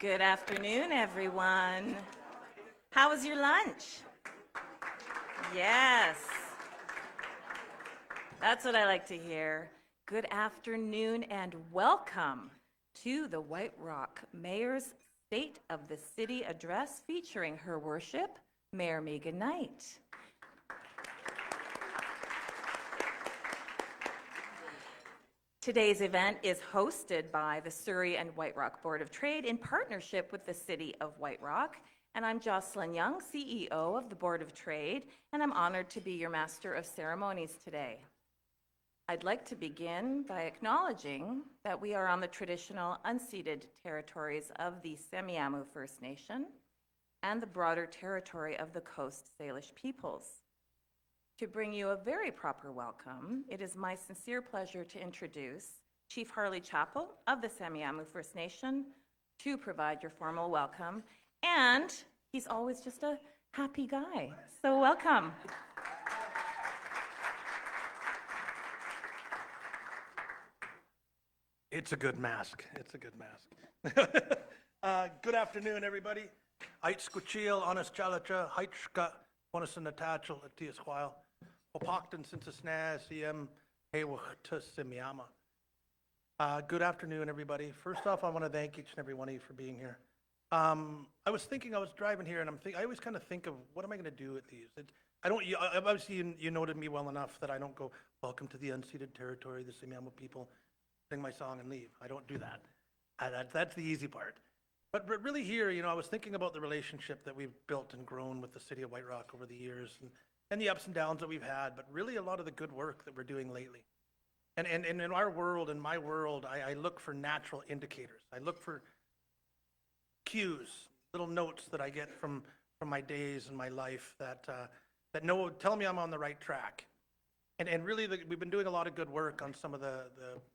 Good afternoon, everyone. How was your lunch? Yes, that's what I like to hear. Good afternoon and welcome to the White Rock Mayor's State of the City Address featuring Her Worship, Mayor Megan Knight. Today's event is hosted by the Surrey and White Rock Board of Trade in partnership with the City of White Rock. And I'm Jocelyn Young, CEO of the Board of Trade, and I'm honored to be your Master of Ceremonies today. I'd like to begin by acknowledging that we are on the traditional unceded territories of the Semiahmoo First Nation and the broader territory of the Coast Salish peoples. To bring you a very proper welcome, it is my sincere pleasure to introduce Chief Harley Chappell of the Semiahmoo First Nation to provide your formal welcome. And he's always just a happy guy, so welcome. It's a good mask. It's a good mask. Good afternoon, everybody. Ait squachil, honest chalacha, haitshka, honest and natachal, atias while. Opokton since a snaz, CM, Hewachtus Semiama. Good afternoon, everybody. First off, I want to thank each and every one of you for being here. I was driving here, and I always kind of think of what am I going to do with these? Obviously, you noted me well enough that I don't go, welcome to the unceded territory, the Semiahmoo people, sing my song and leave. I don't do that. That's the easy part. But really here, I was thinking about the relationship that we've built and grown with the City of White Rock over the years, and the ups and downs that we've had, but really a lot of the good work that we're doing lately. And in our world, in my world, I look for natural indicators. I look for cues, little notes that I get from my days and my life that tell me I'm on the right track. And really, we've been doing a lot of good work on some of the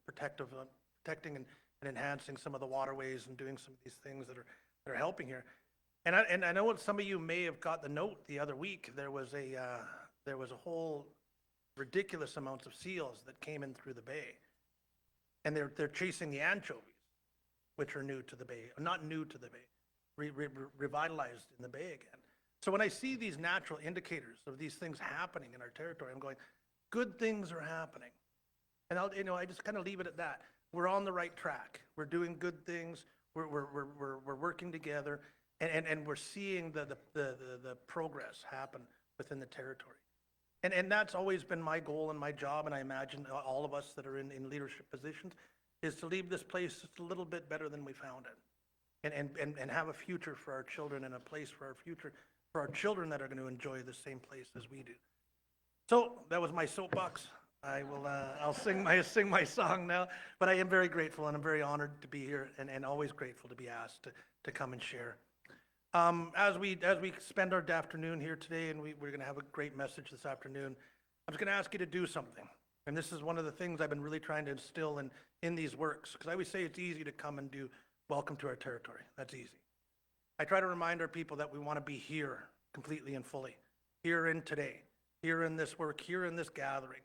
protecting and enhancing some of the waterways and doing some of these things that are helping here. And I know what some of you may have got the note the other week. There was a whole ridiculous amounts of seals that came in through the bay, and they're chasing the anchovies, which are new to the bay, not new to the bay, revitalized in the bay again. So when I see these natural indicators of these things happening in our territory, I'm going, good things are happening, and I just kind of leave it at that. We're on the right track. We're doing good things. We're working together. And we're seeing the progress happen within the territory. And that's always been my goal and my job, and I imagine all of us that are in leadership positions, is to leave this place just a little bit better than we found it. And have a future for our children and a place for our future, for our children that are going to enjoy the same place as we do. So that was my soapbox. I'll sing my song now, but I am very grateful and I'm very honored to be here and always grateful to be asked to come and share. As we spend our afternoon here today, and we're going to have a great message this afternoon, I'm just going to ask you to do something. And this is one of the things I've been really trying to instill in these works, because I always say it's easy to come and do welcome to our territory. That's easy. I try to remind our people that we want to be here completely and fully, here in today, here in this work, here in this gathering.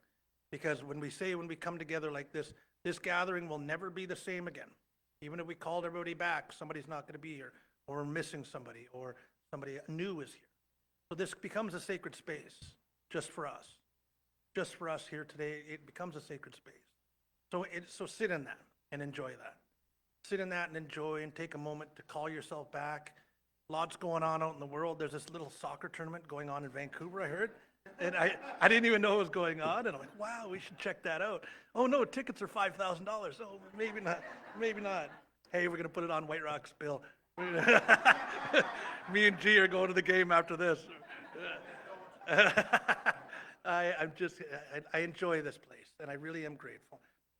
Because when we come together like this gathering will never be the same again. Even if we called everybody back, somebody's not going to be here, or we're missing somebody, or somebody new is here. So this becomes a sacred space just for us. Just for us here today, it becomes a sacred space. So sit in that and enjoy that. Sit in that and enjoy and take a moment to call yourself back. Lots going on out in the world. There's this little soccer tournament going on in Vancouver, I heard. And I didn't even know it was going on. And I'm like, wow, we should check that out. Oh no, tickets are $5,000. Oh, maybe not. Hey, we're going to put it on White Rock's bill. Me and G are going to the game after this. I enjoy this place, and I really am grateful.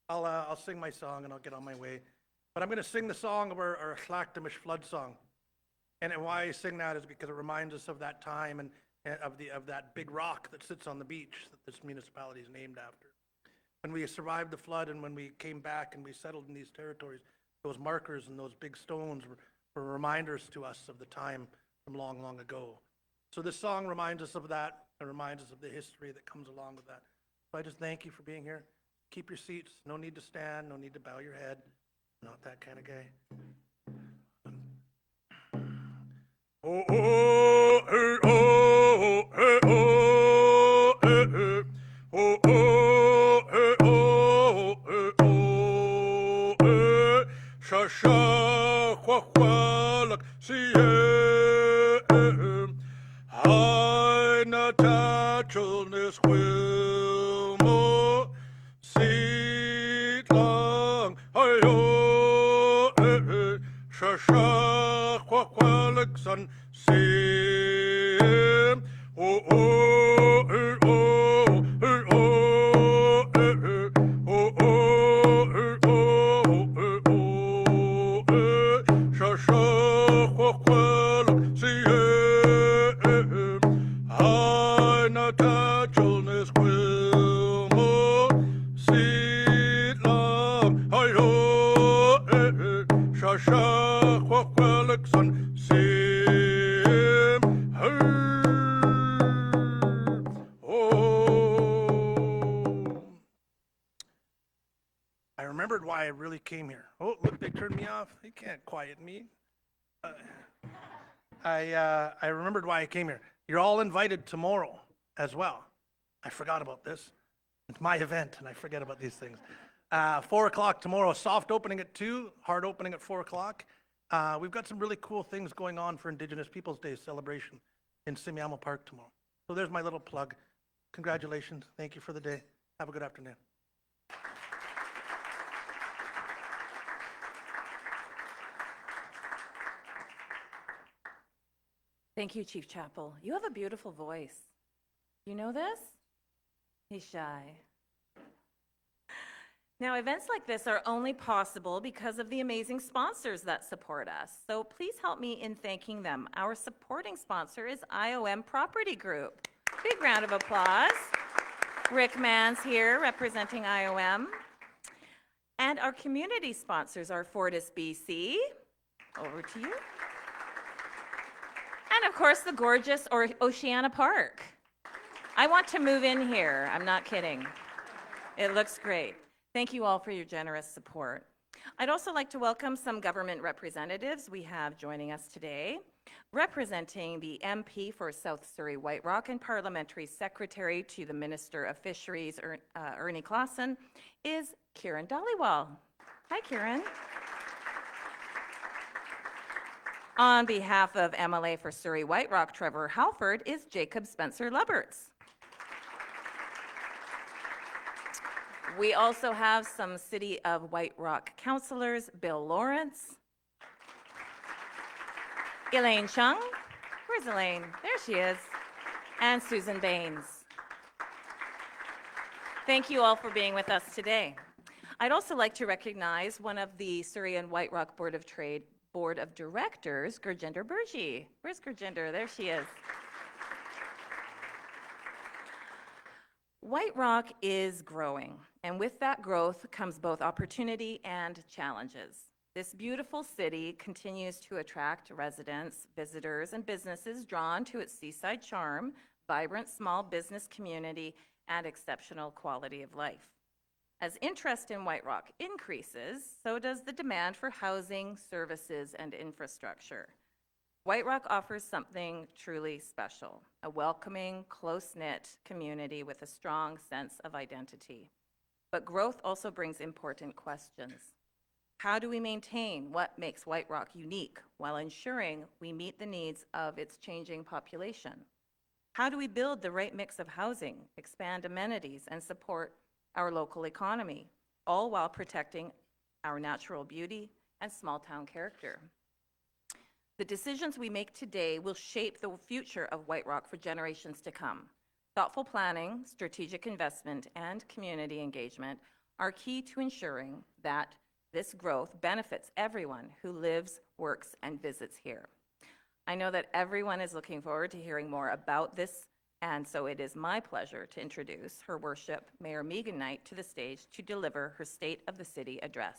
I'll sing my song, and I'll get on my way. But I'm going to sing the song of our Tlactamish flood song. And why I sing that is because it reminds us of that time and of that big rock that sits on the beach that this municipality is named after. When we survived the flood and when we came back and we settled in these territories, those markers and those big stones were reminders to us of the time from long, long ago. So this song reminds us of that. It reminds us of the history that comes along with that. So I just thank you for being here. Keep your seats. No need to stand. No need to bow your head. Not that kind of guy. Oh, oh, hey, oh, hey, oh, hey, hey. Oh, oh, hey, oh, hey, oh, hey. Sha, sha, hua, hua, lak, si, Hai na tachelnis Wilmo, seat long, hi, oh, sha, sha, hua, hua, lak, san, sim, oh, oh, hey, oh, hey, oh, oh, oh, hey, oh, hey, oh, sha, sha, hua, hua, lak, si, I na tachelnis Wilmo, seat long, hi, oh, sha, sha, hua, hua, lak, san, sim, oh. I remembered why I really came here. Oh, look, they turned me off. They can't quiet me. I remembered why I came here. You're all invited tomorrow as well. I forgot about this. It's my event, and I forget about these things. 4 o'clock tomorrow, soft opening at 2, hard opening at 4 o'clock. We've got some really cool things going on for Indigenous Peoples Day celebration in Semiahmoo Park tomorrow. So there's my little plug. Congratulations. Thank you for the day. Have a good afternoon. Thank you, Chief Chappell. You have a beautiful voice. You know this? He's shy. Now, events like this are only possible because of the amazing sponsors that support us. So please help me in thanking them. Our supporting sponsor is IOM Property Group. Big round of applause. Rick Mann's here representing IOM. And our community sponsors are Fortis BC. Over to you. And of course, the gorgeous Oceana Park. I want to move in here. I'm not kidding. It looks great. Thank you all for your generous support. I'd also like to welcome some government representatives we have joining us today. Representing the MP for South Surrey White Rock and Parliamentary Secretary to the Minister of Fisheries, Ernie Claassen, is Kieran Dhaliwal. Hi, Kieran. On behalf of MLA for Surrey White Rock, Trevor Halford, is Jacob Spencer Leberts. We also have some City of White Rock councillors, Bill Lawrence, Elaine Chung, where's Elaine? There she is, and Susan Baines. Thank you all for being with us today. I'd also like to recognize one of the Surrey and White Rock Board of Trade Board of Directors, Gurjinder Burji. Where's Gurjinder? There she is. White Rock is growing, and with that growth comes both opportunity and challenges. This beautiful city continues to attract residents, visitors, and businesses drawn to its seaside charm, vibrant small business community, and exceptional quality of life. As interest in White Rock increases, so does the demand for housing, services, and infrastructure. White Rock offers something truly special, a welcoming, close-knit community with a strong sense of identity. But growth also brings important questions. How do we maintain what makes White Rock unique while ensuring we meet the needs of its changing population? How do we build the right mix of housing, expand amenities, and support our local economy, all while protecting our natural beauty and small-town character? The decisions we make today will shape the future of White Rock for generations to come. Thoughtful planning, strategic investment, and community engagement are key to ensuring that this growth benefits everyone who lives, works, and visits here. I know that everyone is looking forward to hearing more about this, and so it is my pleasure to introduce Her Worship Mayor Megan Knight to the stage to deliver her State of the City address.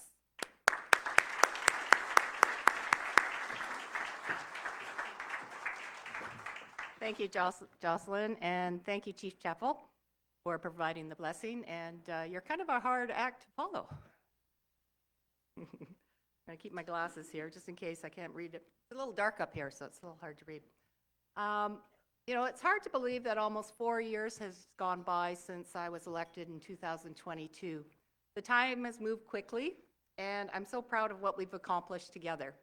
Thank you, Jocelyn, and thank you, Chief Chappell, for providing the blessing. And you're kind of a hard act to follow. I keep my glasses here just in case I can't read it. It's a little dark up here, so it's a little hard to read. You know, it's hard to believe that almost 4 years has gone by since I was elected in 2022. The time has moved quickly, and I'm so proud of what we've accomplished together.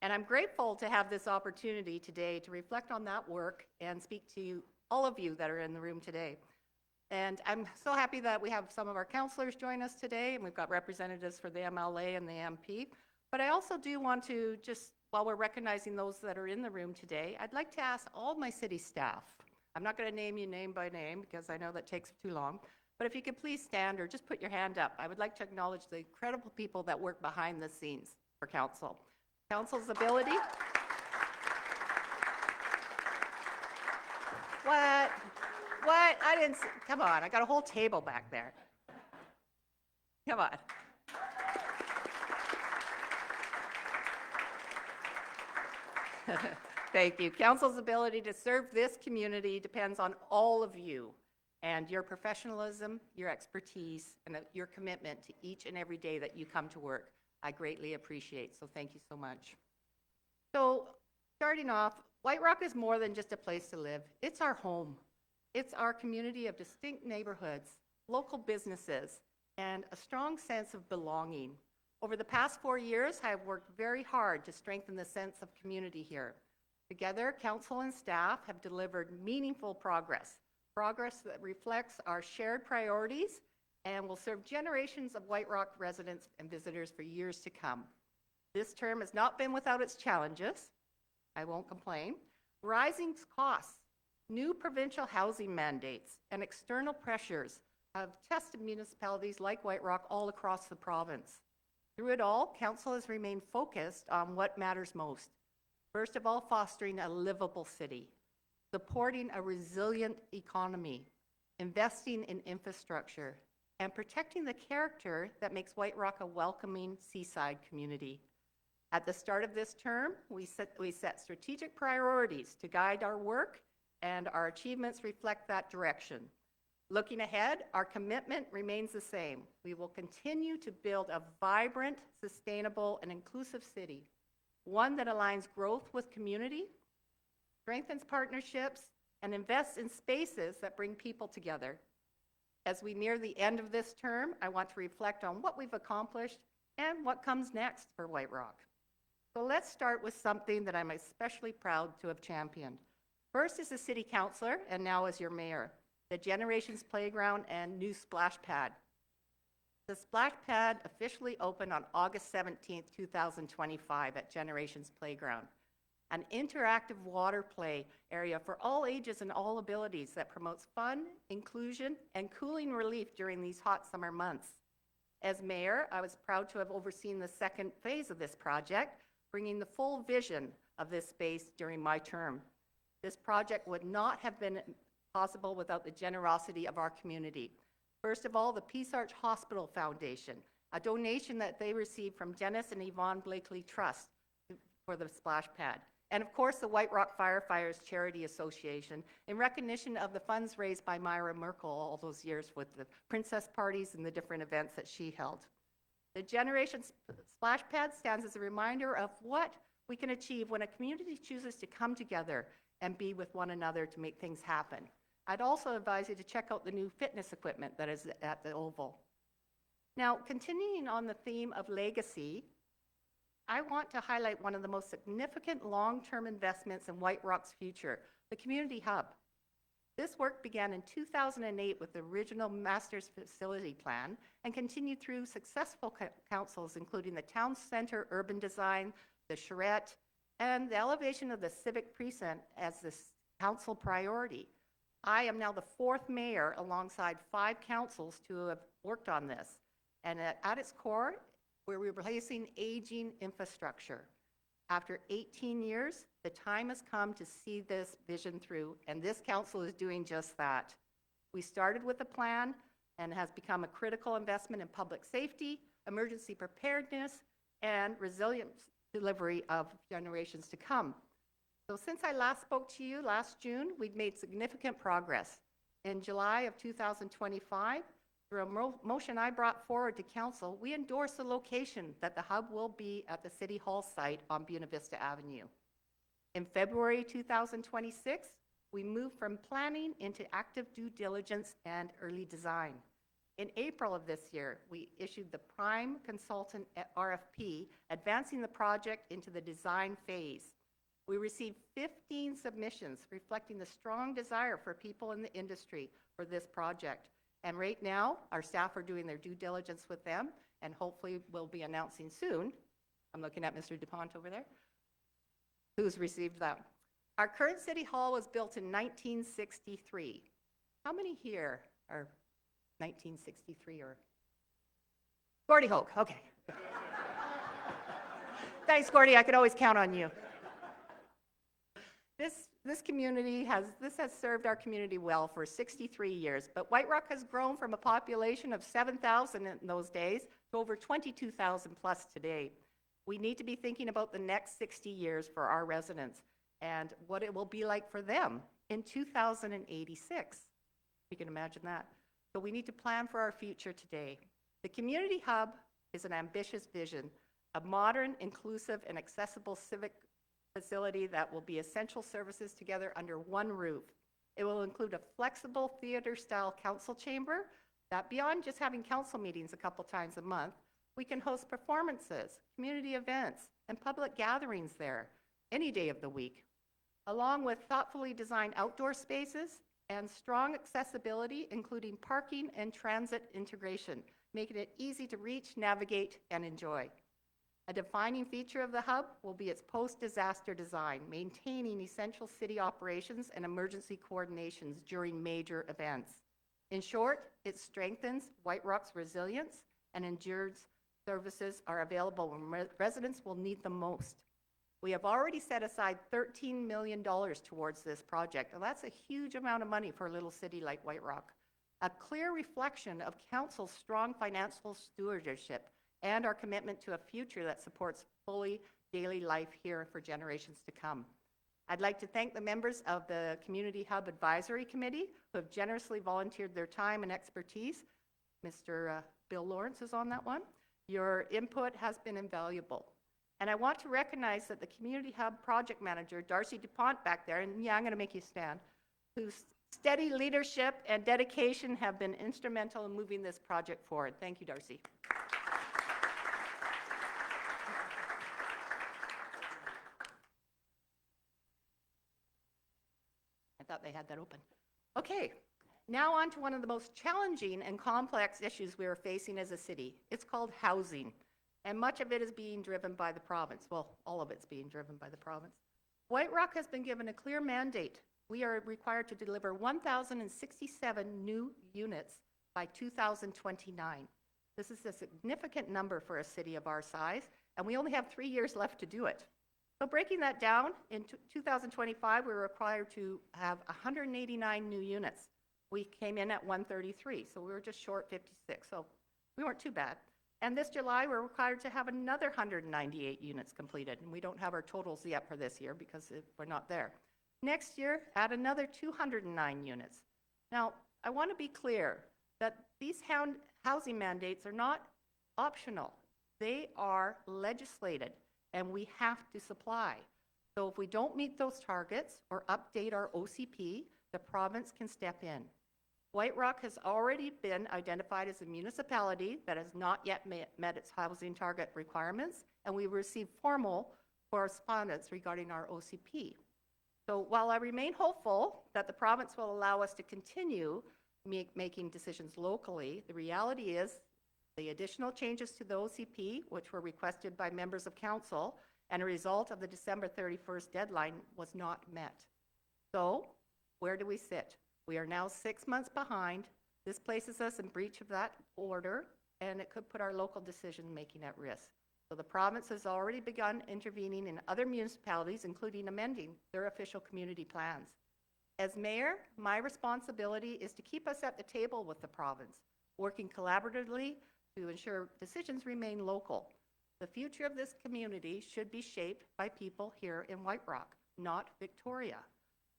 And I'm grateful to have this opportunity today to reflect on that work and speak to all of you that are in the room today. And I'm so happy that we have some of our councillors join us today, and we've got representatives for the MLA and the MP. But I also do want to just, while we're recognizing those that are in the room today, I'd like to ask all my city staff. I'm not going to name you name by name because I know that takes too long. But if you could please stand or just put your hand up, I would like to acknowledge the incredible people that work behind the scenes for council. Council's ability. What? What? I didn't, come on, I got a whole table back there. Come on. Thank you. Council's ability to serve this community depends on all of you and your professionalism, your expertise, and your commitment to each and every day that you come to work. I greatly appreciate, so thank you so much. So, starting off, White Rock is more than just a place to live. It's our home. It's our community of distinct neighborhoods, local businesses, and a strong sense of belonging. Over the past 4 years, I have worked very hard to strengthen the sense of community here. Together, council and staff have delivered meaningful progress that reflects our shared priorities and will serve generations of White Rock residents and visitors for years to come. This term has not been without its challenges. I won't complain. Rising costs, new provincial housing mandates, and external pressures have tested municipalities like White Rock all across the province. Through it all, council has remained focused on what matters most. First of all, fostering a livable city, supporting a resilient economy, investing in infrastructure, and protecting the character that makes White Rock a welcoming seaside community. At the start of this term, we set strategic priorities to guide our work, and our achievements reflect that direction. Looking ahead, our commitment remains the same. We will continue to build a vibrant, sustainable, and inclusive city, one that aligns growth with community, strengthens partnerships, and invests in spaces that bring people together. As we near the end of this term, I want to reflect on what we've accomplished and what comes next for White Rock. So let's start with something that I'm especially proud to have championed. First, as a city councillor, and now as your mayor, the Generations Playground and new splash pad. The splash pad officially opened on August 17th, 2025 at Generations Playground, an interactive water play area for all ages and all abilities that promotes fun, inclusion, and cooling relief during these hot summer months. As mayor, I was proud to have overseen the second phase of this project, bringing the full vision of this space during my term. This project would not have been possible without the generosity of our community. First of all, the Peace Arch Hospital Foundation, a donation that they received from Dennis and Yvonne Blakely Trust for the splash pad. And of course, the White Rock Firefighters Charity Association, in recognition of the funds raised by Myra Merkel all those years with the princess parties and the different events that she held. The Generations Splash Pad stands as a reminder of what we can achieve when a community chooses to come together and be with one another to make things happen. I'd also advise you to check out the new fitness equipment that is at the Oval. Now, continuing on the theme of legacy, I want to highlight one of the most significant long-term investments in White Rock's future, the Community Hub. This work began in 2008 with the original Master's Facility Plan and continued through successful councils, including the Town Center Urban Design, the Charrette, and the elevation of the Civic Precinct as the council priority. I am now the fourth mayor alongside 5 councils to have worked on this. And at its core, we're replacing aging infrastructure. After 18 years, the time has come to see this vision through, and this council is doing just that. We started with a plan and has become a critical investment in public safety, emergency preparedness, and resilient delivery of generations to come. So since I last spoke to you last June, we've made significant progress. In July of 2025, Through a motion I brought forward to council, we endorse the location that the hub will be at the City Hall site on Buena Vista Avenue. In February 2026, we moved from planning into active due diligence and early design. In April of this year, we issued the prime consultant RFP, advancing the project into the design phase. We received 15 submissions reflecting the strong desire for people in the industry for this project. And right now, our staff are doing their due diligence with them, and hopefully we'll be announcing soon. I'm looking at Mr. DuPont over there, who's received that. Our current City Hall was built in 1963. How many here are 1963 or? Gordy Hoke, okay. Thanks, Gordy, I could always count on you. This community has served our community well for 63 years, but White Rock has grown from a population of 7,000 in those days to over 22,000 plus today. We need to be thinking about the next 60 years for our residents and what it will be like for them in 2086. You can imagine that. So we need to plan for our future today. The Community Hub is an ambitious vision, a modern, inclusive, and accessible civic facility that will be essential services together under one roof. It will include a flexible theater-style council chamber that, beyond just having council meetings a couple times a month, we can host performances, community events, and public gatherings there any day of the week, along with thoughtfully designed outdoor spaces and strong accessibility, including parking and transit integration, making it easy to reach, navigate, and enjoy. A defining feature of the hub will be its post-disaster design, maintaining essential city operations and emergency coordinations during major events. In short, it strengthens White Rock's resilience and ensures services are available when residents will need them most. We have already set aside $13 million towards this project, and that's a huge amount of money for a little city like White Rock. A clear reflection of Council's strong financial stewardship and our commitment to a future that supports fully daily life here for generations to come. I'd like to thank the members of the Community Hub Advisory Committee who have generously volunteered their time and expertise. Mr. Bill Lawrence is on that one. Your input has been invaluable. And I want to recognize that the Community Hub project manager, Darcy DuPont back there, and yeah, I'm going to make you stand, whose steady leadership and dedication have been instrumental in moving this project forward. Thank you, Darcy. I thought they had that open. Okay, now on to one of the most challenging and complex issues we are facing as a city. It's called housing, and much of it is being driven by the province. Well, all of it's being driven by the province. White Rock has been given a clear mandate. We are required to deliver 1,067 new units by 2029. This is a significant number for a city of our size, and we only have 3 years left to do it. So breaking that down, in 2025, we were required to have 189 new units. We came in at 133, so we were just short 56, so we weren't too bad. And this July, we're required to have another 198 units completed, and we don't have our totals yet for this year because we're not there. Next year, add another 209 units. Now, I want to be clear that these housing mandates are not optional. They are legislated, and we have to supply. So if we don't meet those targets or update our OCP, the province can step in. White Rock has already been identified as a municipality that has not yet met its housing target requirements, and we received formal correspondence regarding our OCP. So while I remain hopeful that the province will allow us to continue making decisions locally, the reality is the additional changes to the OCP, which were requested by members of council, and a result of the December 31st deadline was not met. So where do we sit? We are now 6 months behind. This places us in breach of that order, and it could put our local decision-making at risk. So the province has already begun intervening in other municipalities, including amending their official community plans. As mayor, my responsibility is to keep us at the table with the province, working collaboratively to ensure decisions remain local. The future of this community should be shaped by people here in White Rock, not Victoria.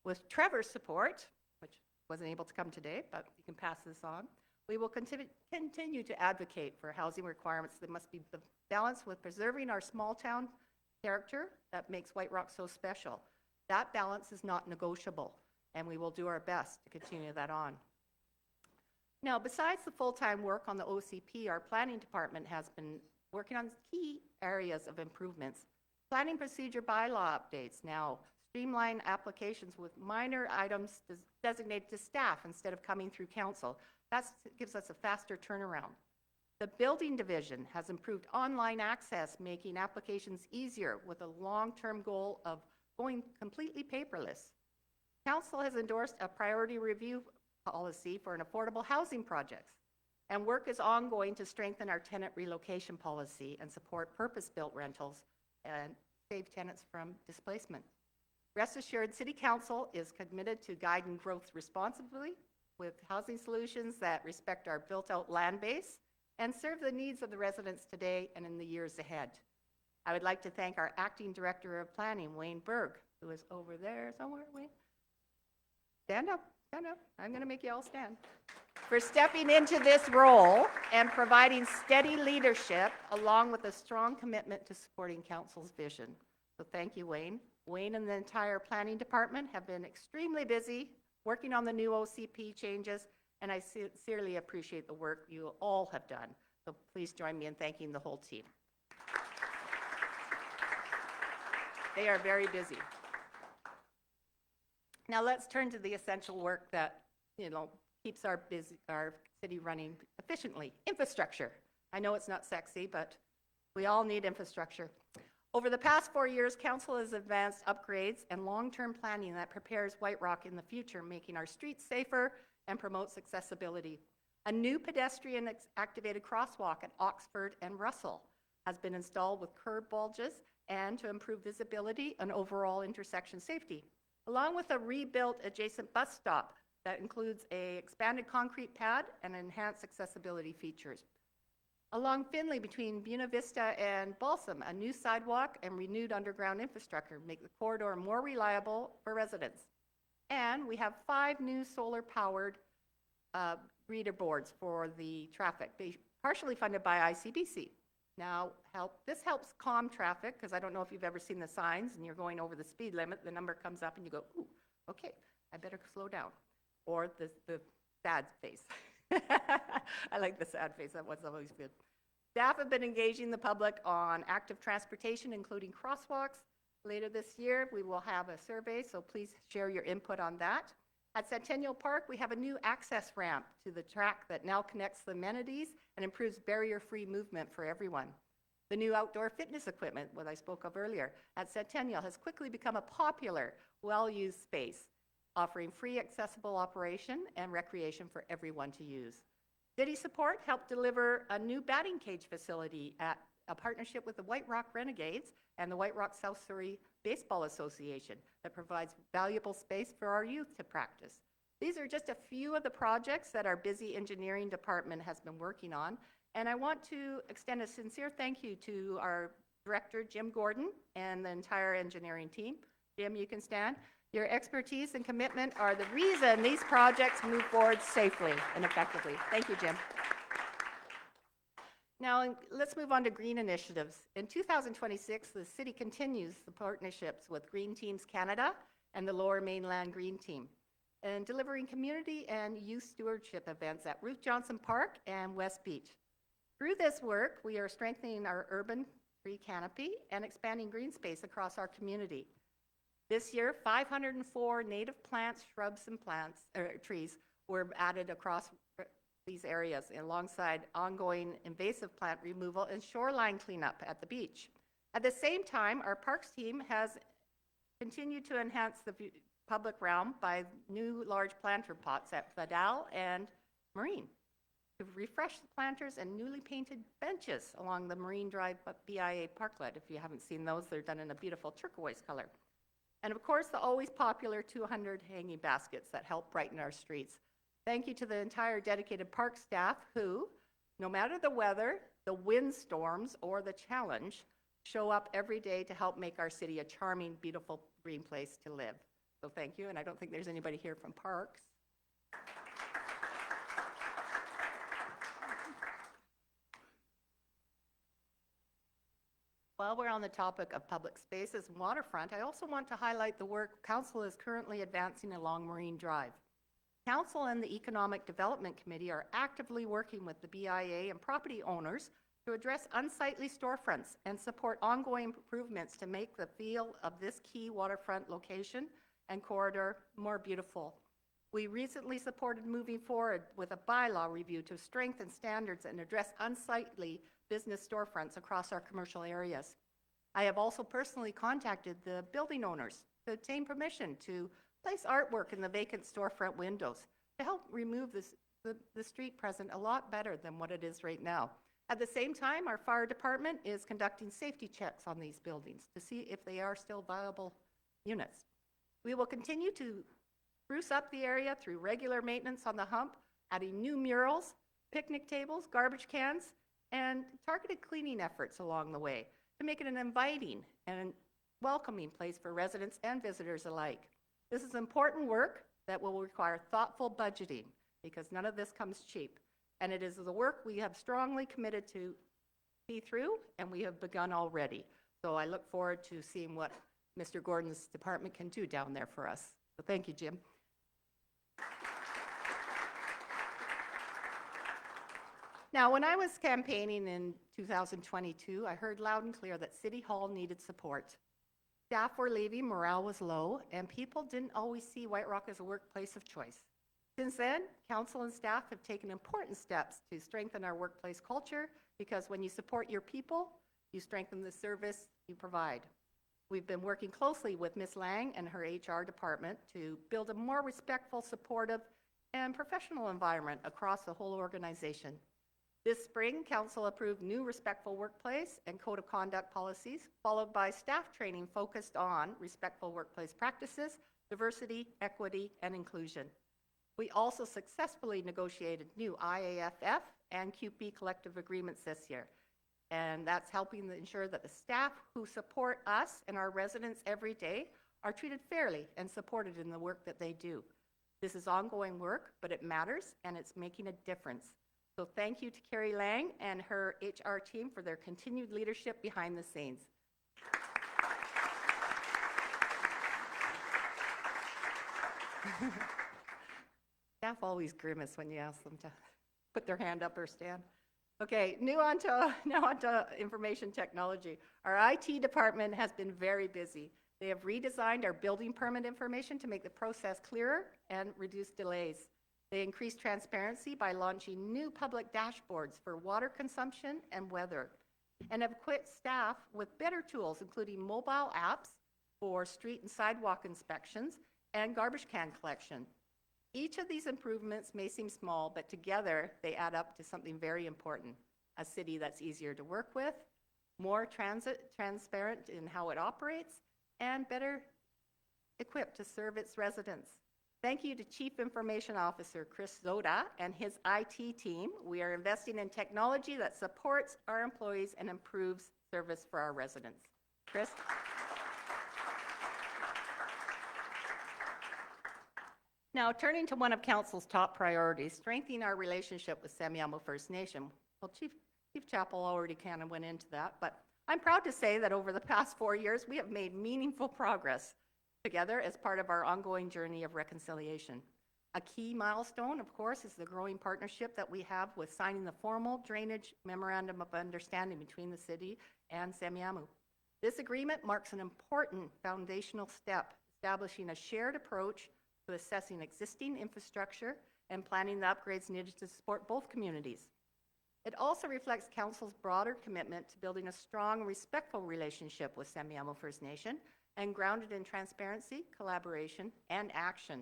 With Trevor's support, which wasn't able to come today, but you can pass this on, We will continue to advocate for housing requirements that must be balanced with preserving our small town character that makes White Rock so special. That balance is not negotiable, and we will do our best to continue that on. Now, besides the full-time work on the OCP, our planning department has been working on key areas of improvements. Planning procedure bylaw updates now, streamline applications with minor items designated to staff instead of coming through council. That gives us a faster turnaround. The building division has improved online access, making applications easier with a long-term goal of going completely paperless. Council has endorsed a priority review policy for an affordable housing projects, and work is ongoing to strengthen our tenant relocation policy and support purpose-built rentals and save tenants from displacement. Rest assured, City Council is committed to guiding growth responsibly with housing solutions that respect our built-out land base and serve the needs of the residents today and in the years ahead. I would like to thank our Acting Director of Planning, Wayne Berg, who is over there somewhere. Wayne, stand up, stand up. I'm going to make you all stand. For stepping into this role and providing steady leadership along with a strong commitment to supporting Council's vision. So thank you, Wayne. Wayne and the entire planning department have been extremely busy working on the new OCP changes, and I sincerely appreciate the work you all have done. So please join me in thanking the whole team. They are very busy. Now let's turn to the essential work that, keeps our city running efficiently. Infrastructure. I know it's not sexy, but we all need infrastructure. Over the past 4 years, Council has advanced upgrades and long-term planning that prepares White Rock in the future, making our streets safer and promotes accessibility. A new pedestrian-activated crosswalk at Oxford and Russell has been installed with curb bulges and to improve visibility and overall intersection safety, along with a rebuilt adjacent bus stop that includes an expanded concrete pad and enhanced accessibility features. Along Finley between Buena Vista and Balsam, a new sidewalk and renewed underground infrastructure make the corridor more reliable for residents. And we have 5 new solar-powered reader boards for the traffic, partially funded by ICBC. Now, this helps calm traffic, because I don't know if you've ever seen the signs and you're going over the speed limit, the number comes up and you go, ooh, okay, I better slow down. Or the sad face. I like the sad face, that was always good. Staff have been engaging the public on active transportation, including crosswalks. Later this year, we will have a survey, so please share your input on that. At Centennial Park, we have a new access ramp to the track that now connects the amenities and improves barrier-free movement for everyone. The new outdoor fitness equipment, what I spoke of earlier, at Centennial has quickly become a popular, well-used space, offering free accessible operation and recreation for everyone to use. City support helped deliver a new batting cage facility at a partnership with the White Rock Renegades and the White Rock South Surrey Baseball Association that provides valuable space for our youth to practice. These are just a few of the projects that our busy engineering department has been working on, and I want to extend a sincere thank you to our director, Jim Gordon, and the entire engineering team. Jim, you can stand. Your expertise and commitment are the reason these projects move forward safely and effectively. Thank you, Jim. Now, let's move on to green initiatives. In 2026, the city continues the partnerships with Green Teams Canada and the Lower Mainland Green Team, and delivering community and youth stewardship events at Ruth Johnson Park and West Beach. Through this work, we are strengthening our urban tree canopy and expanding green space across our community. This year, 504 native plants, shrubs, and trees were added across these areas alongside ongoing invasive plant removal and shoreline cleanup at the beach. At the same time, our parks team has continued to enhance the public realm by new large planter pots at Vidal and Marine to refresh the planters and newly painted benches along the Marine Drive BIA parklet. If you haven't seen those, they're done in a beautiful turquoise color. And of course, the always popular 200 hanging baskets that help brighten our streets. Thank you to the entire dedicated park staff who, no matter the weather, the windstorms, or the challenge, show up every day to help make our city a charming, beautiful green place to live. So thank you, and I don't think there's anybody here from Parks. While we're on the topic of public spaces and waterfront, I also want to highlight the work Council is currently advancing along Marine Drive. Council and the Economic Development Committee are actively working with the BIA and property owners to address unsightly storefronts and support ongoing improvements to make the feel of this key waterfront location and corridor more beautiful. We recently supported moving forward with a bylaw review to strengthen standards and address unsightly business storefronts across our commercial areas. I have also personally contacted the building owners to obtain permission to place artwork in the vacant storefront windows to help remove the street present a lot better than what it is right now. At the same time, our fire department is conducting safety checks on these buildings to see if they are still viable units. We will continue to spruce up the area through regular maintenance on the hump, adding new murals, picnic tables, garbage cans, and targeted cleaning efforts along the way to make it an inviting and welcoming place for residents and visitors alike. This is important work that will require thoughtful budgeting because none of this comes cheap. And it is the work we have strongly committed to see through, and we have begun already. So I look forward to seeing what Mr. Gordon's department can do down there for us. So thank you, Jim. Now, when I was campaigning in 2022, I heard loud and clear that City Hall needed support. Staff were leaving, morale was low, and people didn't always see White Rock as a workplace of choice. Since then, council and staff have taken important steps to strengthen our workplace culture because when you support your people, you strengthen the service you provide. We've been working closely with Ms. Lang and her HR department to build a more respectful, supportive, and professional environment across the whole organization. This spring, council approved new respectful workplace and code of conduct policies, followed by staff training focused on respectful workplace practices, diversity, equity, and inclusion. We also successfully negotiated new IAFF and QP collective agreements this year. And that's helping ensure that the staff who support us and our residents every day are treated fairly and supported in the work that they do. This is ongoing work, but it matters and it's making a difference. So thank you to Carrie Lang and her HR team for their continued leadership behind the scenes. Staff always grimace when you ask them to put their hand up or stand. Okay, now on to information technology. Our IT department has been very busy. They have redesigned our building permit information to make the process clearer and reduce delays. They increased transparency by launching new public dashboards for water consumption and weather, and have equipped staff with better tools, including mobile apps for street and sidewalk inspections and garbage can collection. Each of these improvements may seem small, but together they add up to something very important: a city that's easier to work with, more transparent in how it operates, and better equipped to serve its residents. Thank you to Chief Information Officer Chris Zoda and his IT team. We are investing in technology that supports our employees and improves service for our residents. Chris? Now, turning to one of Council's top priorities, strengthening our relationship with Semiahmoo First Nation. Well, Chief Chappell already kind of went into that, but I'm proud to say that over the past 4 years, we have made meaningful progress together as part of our ongoing journey of reconciliation. A key milestone, of course, is the growing partnership that we have with signing the formal Drainage Memorandum of Understanding between the city and Semiahmoo. This agreement marks an important foundational step, establishing a shared approach to assessing existing infrastructure and planning the upgrades needed to support both communities. It also reflects Council's broader commitment to building a strong, respectful relationship with Semiahmoo First Nation and grounded in transparency, collaboration, and action.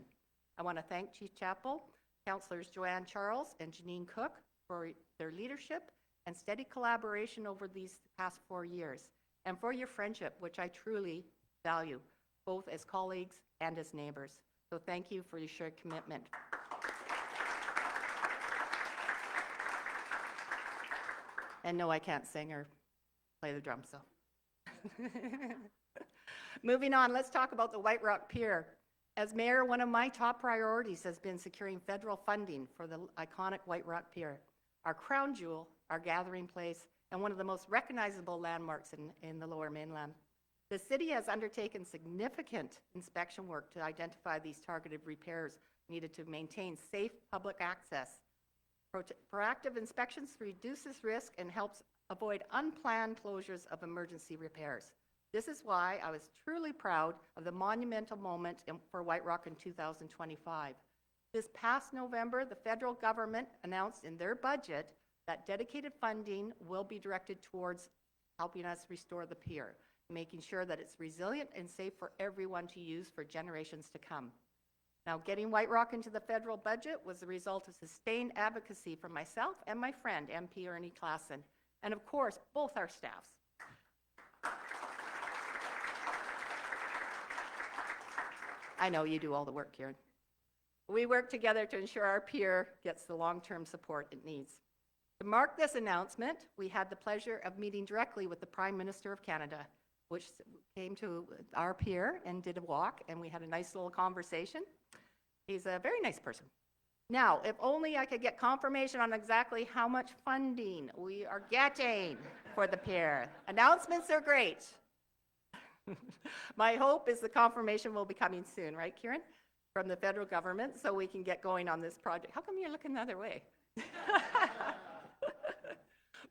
I want to thank Chief Chappell, Councillors Joanne Charles and Janine Cook for their leadership and steady collaboration over these past 4 years, and for your friendship, which I truly value, both as colleagues and as neighbors. So thank you for your shared commitment. And no, I can't sing or play the drum, so. Moving on, let's talk about the White Rock Pier. As mayor, one of my top priorities has been securing federal funding for the iconic White Rock Pier, our crown jewel, our gathering place, and one of the most recognizable landmarks in the Lower Mainland. The city has undertaken significant inspection work to identify these targeted repairs needed to maintain safe public access. Proactive inspections reduces risk and helps avoid unplanned closures of emergency repairs. This is why I was truly proud of the monumental moment for White Rock in 2025. This past November, the federal government announced in their budget that dedicated funding will be directed towards helping us restore the pier, making sure that it's resilient and safe for everyone to use for generations to come. Now, getting White Rock into the federal budget was the result of sustained advocacy from myself and my friend, MP Ernie Klassen, and of course, both our staffs. I know you do all the work, Karen. We work together to ensure our pier gets the long-term support it needs. To mark this announcement, we had the pleasure of meeting directly with the Prime Minister of Canada, which came to our pier and did a walk, and we had a nice little conversation. He's a very nice person. Now, if only I could get confirmation on exactly how much funding we are getting for the pier. Announcements are great. My hope is the confirmation will be coming soon, right, Kieran? From the federal government, so we can get going on this project. How come you're looking the other way?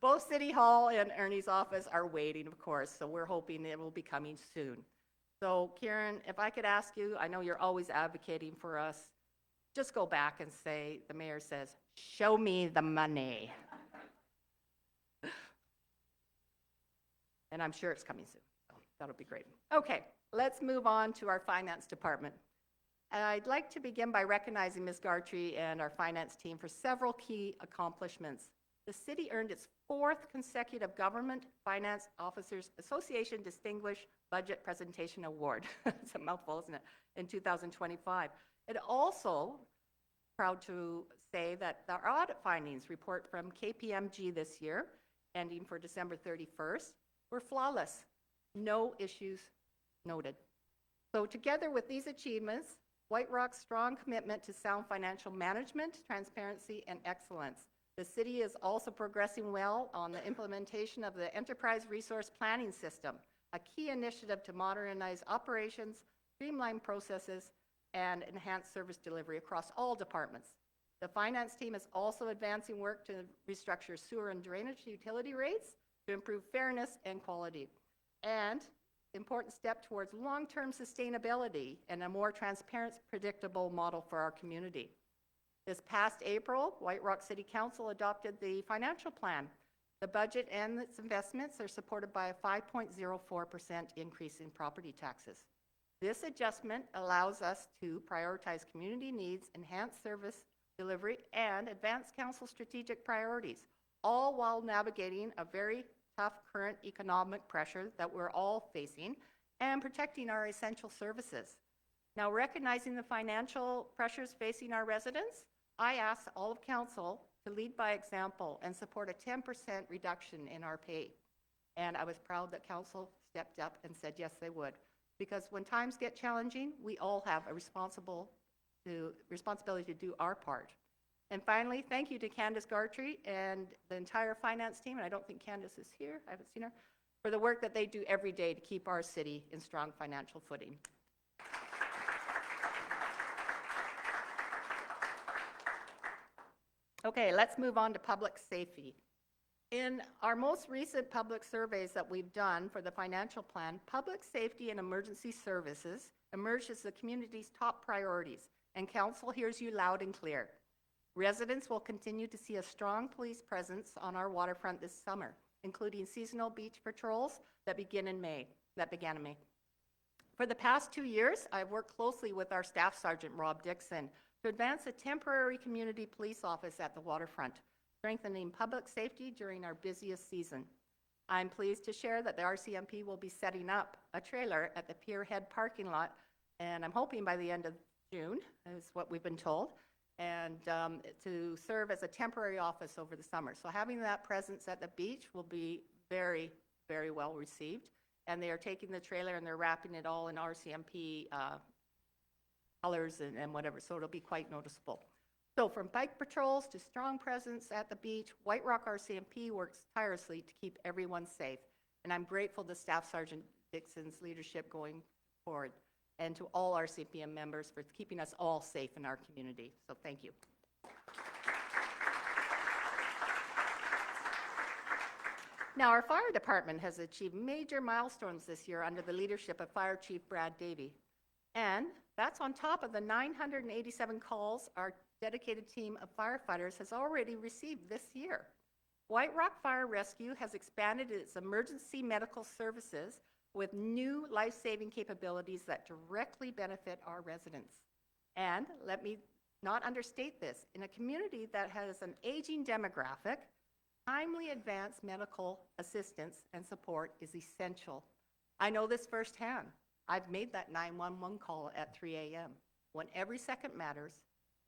Both City Hall and Ernie's office are waiting, of course, so we're hoping it will be coming soon. So, Kieran, if I could ask you, I know you're always advocating for us, just go back and say, the mayor says, show me the money. And I'm sure it's coming soon, so that'll be great. Okay, let's move on to our finance department. I'd like to begin by recognizing Ms. Gartrey and our finance team for several key accomplishments. The city earned its 4th consecutive Government Finance Officers Association Distinguished Budget Presentation Award. It's a mouthful, isn't it? In 2025. It also, proud to say that our audit findings report from KPMG this year, ending for December 31st, were flawless. No issues noted. So together with these achievements, White Rock's strong commitment to sound financial management, transparency, and excellence. The city is also progressing well on the implementation of the Enterprise Resource Planning System, a key initiative to modernize operations, streamline processes, and enhance service delivery across all departments. The finance team is also advancing work to restructure sewer and drainage utility rates to improve fairness and quality, and important step towards long-term sustainability and a more transparent, predictable model for our community. This past April, White Rock City Council adopted the financial plan. The budget and its investments are supported by a 5.04% increase in property taxes. This adjustment allows us to prioritize community needs, enhance service delivery, and advance council strategic priorities, all while navigating a very tough current economic pressure that we're all facing and protecting our essential services. Now, recognizing the financial pressures facing our residents, I asked all of council to lead by example and support a 10% reduction in our pay. And I was proud that council stepped up and said yes, they would. Because when times get challenging, we all have a responsibility to do our part. And finally, thank you to Candace Gartrey and the entire finance team, and I don't think Candace is here, I haven't seen her, for the work that they do every day to keep our city in strong financial footing. Okay, let's move on to public safety. In our most recent public surveys that we've done for the financial plan, public safety and emergency services emerged as the community's top priorities, and council hears you loud and clear. Residents will continue to see a strong police presence on our waterfront this summer, including seasonal beach patrols that began in May. For the past 2 years, I've worked closely with our Staff Sergeant Rob Dixon to advance a temporary community police office at the waterfront, strengthening public safety during our busiest season. I'm pleased to share that the RCMP will be setting up a trailer at the Pier Head parking lot, and I'm hoping by the end of June, is what we've been told, and to serve as a temporary office over the summer. So having that presence at the beach will be very, very well received. And they are taking the trailer and they're wrapping it all in RCMP colors and whatever, so it'll be quite noticeable. So from bike patrols to strong presence at the beach, White Rock RCMP works tirelessly to keep everyone safe. And I'm grateful to Staff Sergeant Dixon's leadership going forward, and to all RCMP members for keeping us all safe in our community. So thank you. Now, our fire department has achieved major milestones this year under the leadership of Fire Chief Brad Davey. And that's on top of the 987 calls our dedicated team of firefighters has already received this year. White Rock Fire Rescue has expanded its emergency medical services with new life-saving capabilities that directly benefit our residents. And let me not understate this, in a community that has an aging demographic, timely advanced medical assistance and support is essential. I know this firsthand. I've made that 911 call at 3 a.m. when every second matters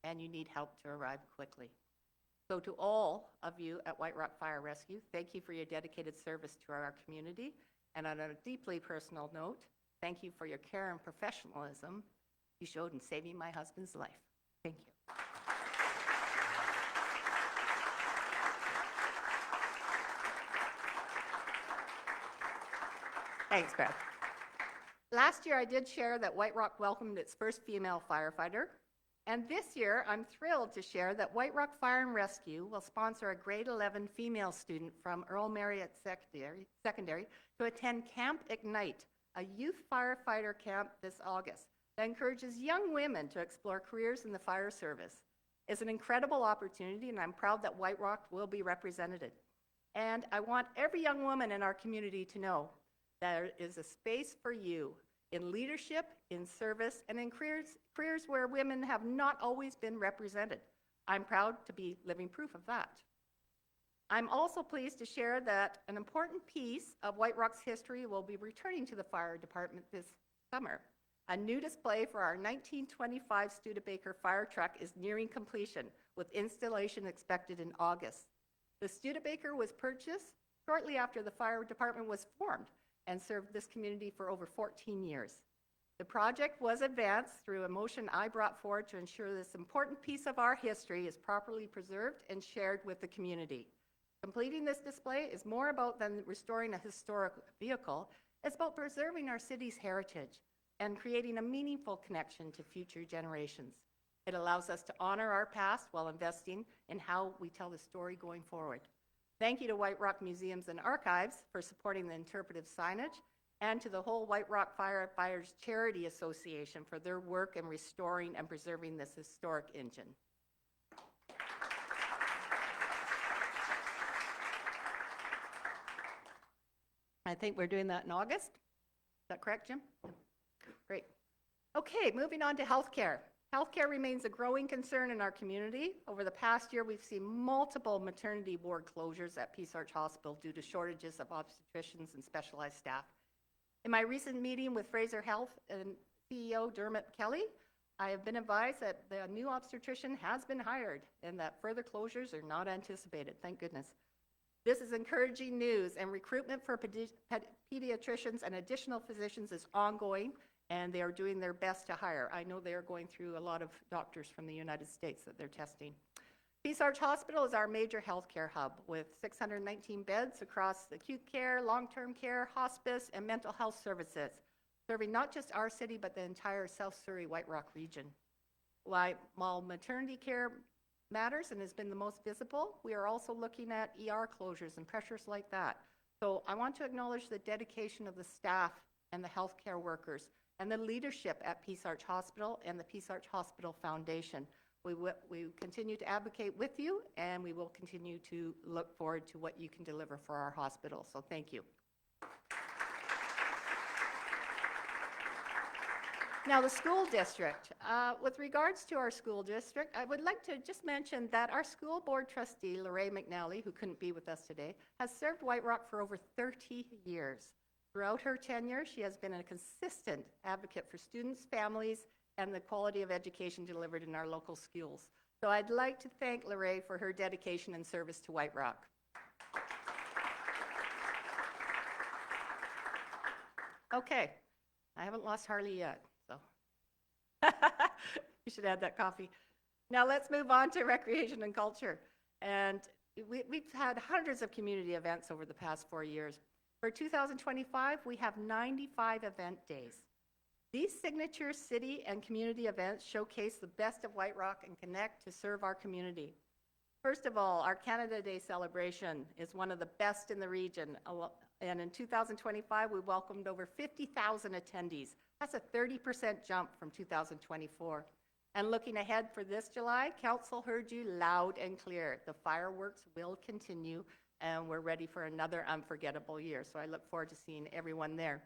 and you need help to arrive quickly. So to all of you at White Rock Fire Rescue, thank you for your dedicated service to our community. And on a deeply personal note, thank you for your care and professionalism you showed in saving my husband's life. Thank you. Thanks, Brad. Last year, I did share that White Rock welcomed its first female firefighter. And this year, I'm thrilled to share that White Rock Fire and Rescue will sponsor a grade 11 female student from Earl Marriott Secondary to attend Camp Ignite, a youth firefighter camp this August that encourages young women to explore careers in the fire service. It's an incredible opportunity, and I'm proud that White Rock will be represented. And I want every young woman in our community to know there is a space for you in leadership, in service, and in careers where women have not always been represented. I'm proud to be living proof of that. I'm also pleased to share that an important piece of White Rock's history will be returning to the fire department this summer. A new display for our 1925 Studebaker fire truck is nearing completion, with installation expected in August. The Studebaker was purchased shortly after the fire department was formed and served this community for over 14 years. The project was advanced through a motion I brought forward to ensure this important piece of our history is properly preserved and shared with the community. Completing this display is more about than restoring a historic vehicle. It's about preserving our city's heritage and creating a meaningful connection to future generations. It allows us to honor our past while investing in how we tell the story going forward. Thank you to White Rock Museums and Archives for supporting the interpretive signage, and to the whole White Rock Firefighters Charity Association for their work in restoring and preserving this historic engine. I think we're doing that in August. Is that correct, Jim? Great. Okay, moving on to healthcare. Healthcare remains a growing concern in our community. Over the past year, we've seen multiple maternity ward closures at Peace Arch Hospital due to shortages of obstetricians and specialized staff. In my recent meeting with Fraser Health and CEO Dermot Kelly, I have been advised that the new obstetrician has been hired and that further closures are not anticipated, thank goodness. This is encouraging news, and recruitment for pediatricians and additional physicians is ongoing, and they are doing their best to hire. I know they are going through a lot of doctors from the United States that they're testing. Peace Arch Hospital is our major healthcare hub with 619 beds across acute care, long-term care, hospice, and mental health services, serving not just our city, but the entire South Surrey White Rock region. While maternity care matters and has been the most visible, we are also looking at ER closures and pressures like that. So I want to acknowledge the dedication of the staff and the healthcare workers and the leadership at Peace Arch Hospital and the Peace Arch Hospital Foundation. We continue to advocate with you, and we will continue to look forward to what you can deliver for our hospital. So thank you. Now, the school district. With regards to our school district, I would like to just mention that our school board trustee, Lorraine McNally, who couldn't be with us today, has served White Rock for over 30 years. Throughout her tenure, she has been a consistent advocate for students, families, and the quality of education delivered in our local schools. So I'd like to thank Lorraine for her dedication and service to White Rock. Okay, I haven't lost Harley yet, so. You should add that coffee. Now let's move on to recreation and culture. And we've had hundreds of community events over the past 4 years. For 2025, we have 95 event days. These signature city and community events showcase the best of White Rock and connect to serve our community. First of all, our Canada Day celebration is one of the best in the region. And in 2025, we welcomed over 50,000 attendees. That's a 30% jump from 2024. And looking ahead for this July, Council heard you loud and clear. The fireworks will continue, and we're ready for another unforgettable year. So I look forward to seeing everyone there.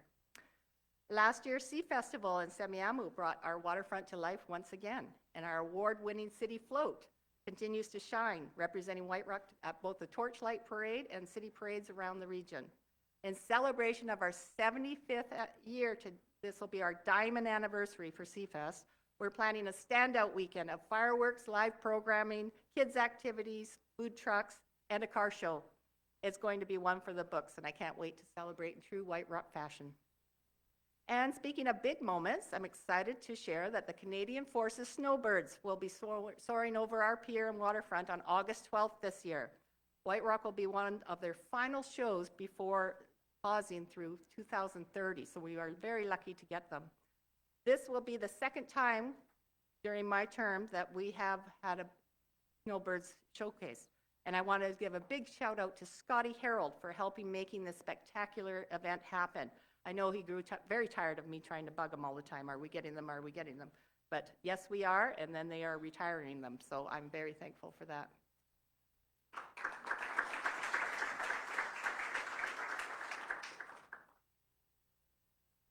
Last year's Sea Festival in Semiahmoo brought our waterfront to life once again, and our award-winning city float continues to shine, representing White Rock at both the Torchlight Parade and city parades around the region. In celebration of our 75th year, this will be our diamond anniversary for Seafest, we're planning a standout weekend of fireworks, live programming, kids' activities, food trucks, and a car show. It's going to be one for the books, and I can't wait to celebrate in true White Rock fashion. And speaking of big moments, I'm excited to share that the Canadian Forces Snowbirds will be soaring over our pier and waterfront on August 12th this year. White Rock will be one of their final shows before pausing through 2030, so we are very lucky to get them. This will be the second time during my term that we have had a Snowbirds showcase. And I want to give a big shout out to Scotty Harold for helping making this spectacular event happen. I know he grew very tired of me trying to bug him all the time. Are we getting them? Are we getting them? But yes, we are, and then they are retiring them. So I'm very thankful for that.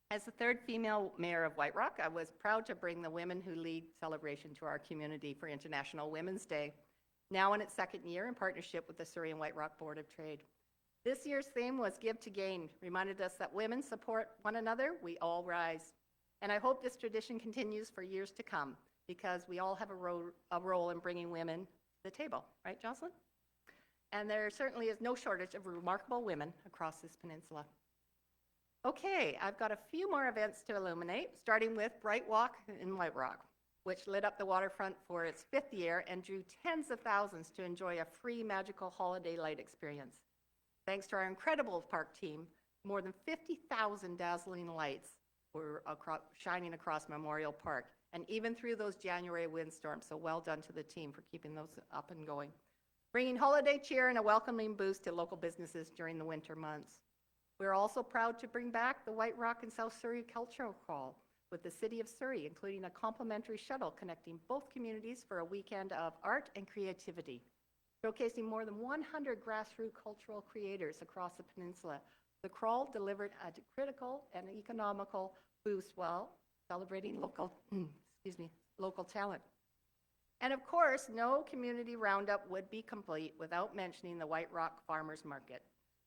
As the third female mayor of White Rock, I was proud to bring the Women Who Lead celebration to our community for International Women's Day, now in its second year in partnership with the Surrey and White Rock Board of Trade. This year's theme was Give to Gain, reminded us that women support one another, we all rise. And I hope this tradition continues for years to come, because we all have a role in bringing women to the table, right, Jocelyn? And there certainly is no shortage of remarkable women across this peninsula. Okay, I've got a few more events to illuminate, starting with Bright Walk in White Rock, which lit up the waterfront for its 5th year and drew tens of thousands to enjoy a free magical holiday light experience. Thanks to our incredible park team, more than 50,000 dazzling lights were shining across Memorial Park, and even through those January windstorms, so well done to the team for keeping those up and going. Bringing holiday cheer and a welcoming boost to local businesses during the winter months. We're also proud to bring back the White Rock and South Surrey Cultural Crawl with the City of Surrey, including a complimentary shuttle connecting both communities for a weekend of art and creativity, showcasing more than 100 grassroots cultural creators across the peninsula. The crawl delivered a critical and economical boost while celebrating local talent. And of course, no community roundup would be complete without mentioning the White Rock Farmers Market,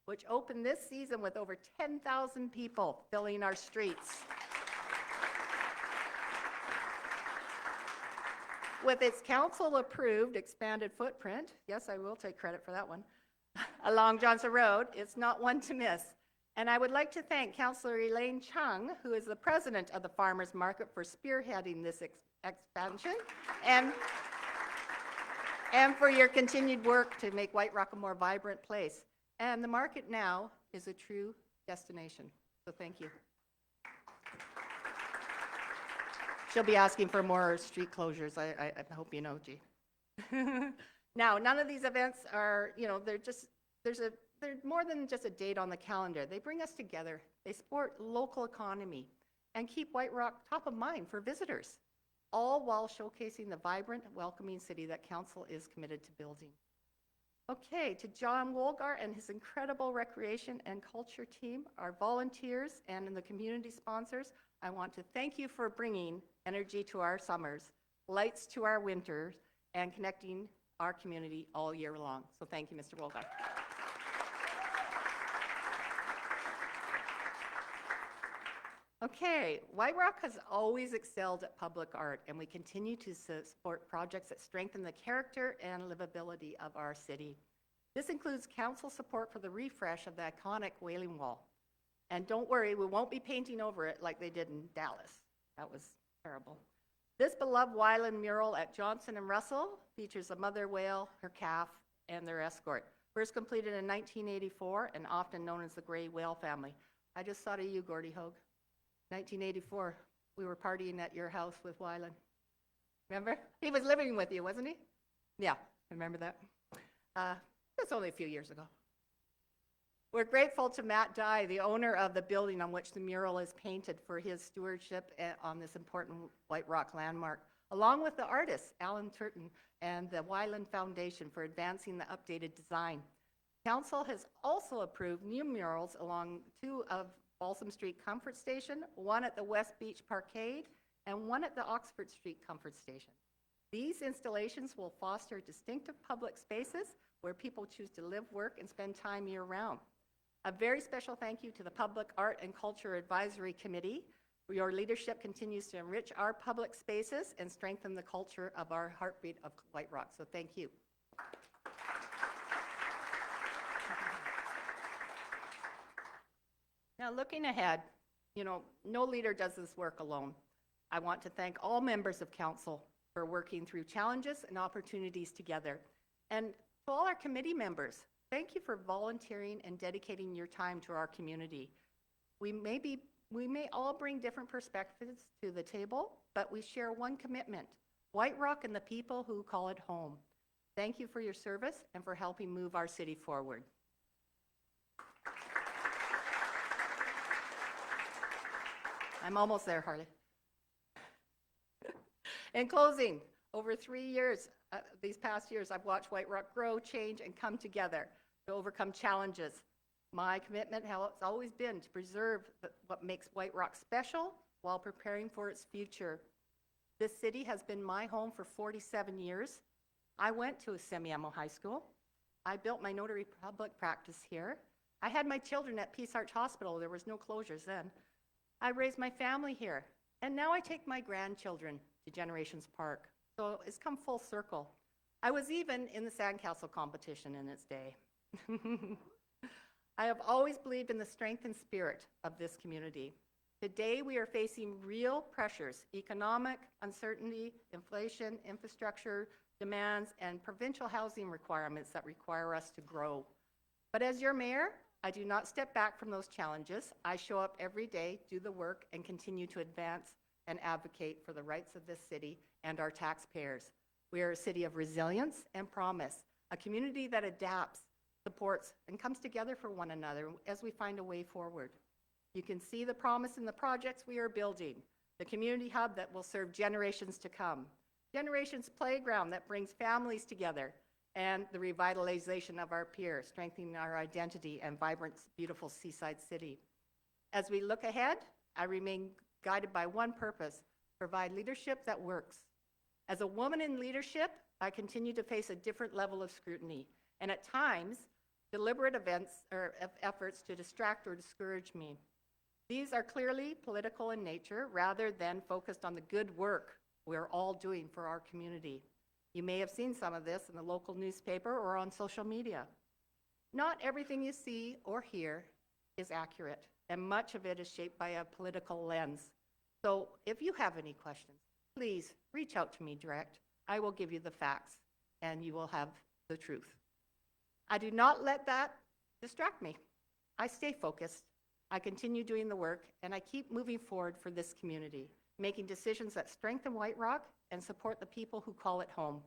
which opened this season with over 10,000 people filling our streets. With its council-approved expanded footprint, yes, I will take credit for that one, along Johnson Road, it's not one to miss. And I would like to thank Councillor Elaine Chung, who is the president of the Farmers Market, for spearheading this expansion and for your continued work to make White Rock a more vibrant place. And the market now is a true destination, so thank you. She'll be asking for more street closures, I hope you know, G. Now, none of these events are, they're more than just a date on the calendar. They bring us together, they support local economy, and keep White Rock top of mind for visitors, all while showcasing the vibrant, welcoming city that Council is committed to building. Okay, to John Wolgar and his incredible recreation and culture team, our volunteers, and the community sponsors, I want to thank you for bringing energy to our summers, lights to our winters, and connecting our community all year long. So thank you, Mr. Wolgar. Okay, White Rock has always excelled at public art, and we continue to support projects that strengthen the character and livability of our city. This includes council support for the refresh of the iconic Wailing Wall. And don't worry, we won't be painting over it like they did in Dallas. That was terrible. This beloved Wyland mural at Johnson and Russell features a mother whale, her calf, and their escort. First completed in 1984 and often known as the gray whale family. I just thought of you, Gordy Hogue. 1984, we were partying at your house with Wyland. Remember? He was living with you, wasn't he? Yeah, I remember that. That's only a few years ago. We're grateful to Matt Dye, the owner of the building on which the mural is painted, for his stewardship on this important White Rock landmark, along with the artist, Alan Turton, and the Wyland Foundation for advancing the updated design. Council has also approved new murals along two of Balsam Street Comfort Station, one at the West Beach Parkade, and one at the Oxford Street Comfort Station. These installations will foster distinctive public spaces where people choose to live, work, and spend time year-round. A very special thank you to the Public Art and Culture Advisory Committee. Your leadership continues to enrich our public spaces and strengthen the culture of our heartbeat of White Rock. So thank you. Now, looking ahead, no leader does this work alone. I want to thank all members of council for working through challenges and opportunities together. And to all our committee members, thank you for volunteering and dedicating your time to our community. We may all bring different perspectives to the table, but we share one commitment: White Rock and the people who call it home. Thank you for your service and for helping move our city forward. I'm almost there, Harley. In closing, over 3 years, these past years, I've watched White Rock grow, change, and come together to overcome challenges. My commitment has always been to preserve what makes White Rock special while preparing for its future. This city has been my home for 47 years. I went to Semiahmoo High School. I built my notary public practice here. I had my children at Peace Arch Hospital. There was no closures then. I raised my family here. And now I take my grandchildren to Generations Park. So it's come full circle. I was even in the sandcastle competition in its day. I have always believed in the strength and spirit of this community. Today we are facing real pressures: economic uncertainty, inflation, infrastructure demands, and provincial housing requirements that require us to grow. But as your mayor, I do not step back from those challenges. I show up every day, do the work, and continue to advance and advocate for the rights of this city and our taxpayers. We are a city of resilience and promise, a community that adapts, supports, and comes together for one another as we find a way forward. You can see the promise in the projects we are building: the community hub that will serve generations to come, Generations Playground that brings families together, and the revitalization of our pier, strengthening our identity and vibrant, beautiful seaside city. As we look ahead, I remain guided by one purpose: provide leadership that works. As a woman in leadership, I continue to face a different level of scrutiny, and at times, deliberate efforts to distract or discourage me. These are clearly political in nature rather than focused on the good work we're all doing for our community. You may have seen some of this in the local newspaper or on social media. Not everything you see or hear is accurate, and much of it is shaped by a political lens. So if you have any questions, please reach out to me direct. I will give you the facts, and you will have the truth. I do not let that distract me. I stay focused. I continue doing the work, and I keep moving forward for this community, making decisions that strengthen White Rock and support the people who call it home.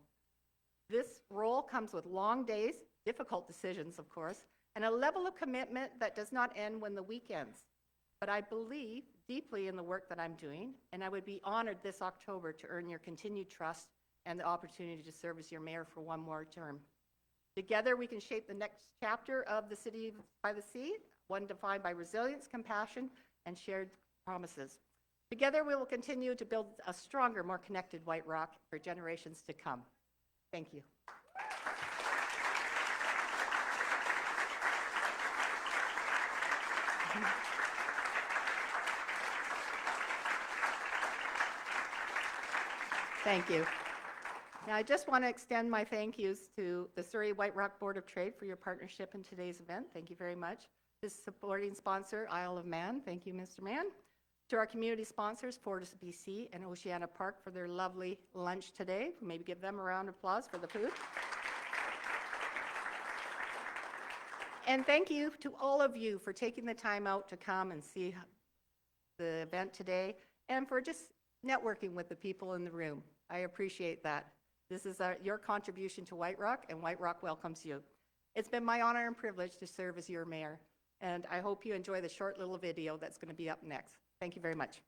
This role comes with long days, difficult decisions, of course, and a level of commitment that does not end when the week ends. But I believe deeply in the work that I'm doing, and I would be honored this October to earn your continued trust and the opportunity to serve as your mayor for one more term. Together, we can shape the next chapter of the City by the Sea, one defined by resilience, compassion, and shared promises. Together, we will continue to build a stronger, more connected White Rock for generations to come. Thank you. Thank you. Now, I just want to extend my thank yous to the Surrey White Rock Board of Trade for your partnership in today's event. Thank you very much. This supporting sponsor, Isle of Man. Thank you, Mr. Mann. To our community sponsors, Fortis BC and Oceana Park, for their lovely lunch today. Maybe give them a round of applause for the food. And thank you to all of you for taking the time out to come and see the event today, and for just networking with the people in the room. I appreciate that. This is your contribution to White Rock, and White Rock welcomes you. It's been my honor and privilege to serve as your mayor, and I hope you enjoy the short little video that's going to be up next. Thank you very much.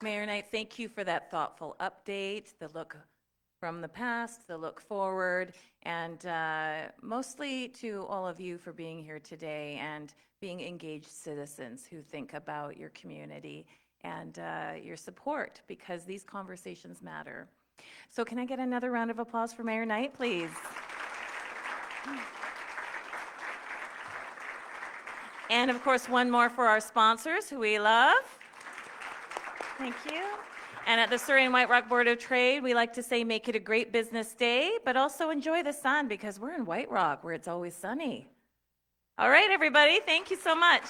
Mayor Knight, thank you for that thoughtful update, the look from the past, the look forward, and mostly to all of you for being here today and being engaged citizens who think about your community and your support, because these conversations matter. So can I get another round of applause for Mayor Knight, please? And of course, one more for our sponsors who we love. Thank you. And at the Surrey and White Rock Board of Trade, we like to say make it a great business day, but also enjoy the sun, because we're in White Rock where it's always sunny. All right, everybody, thank you so much.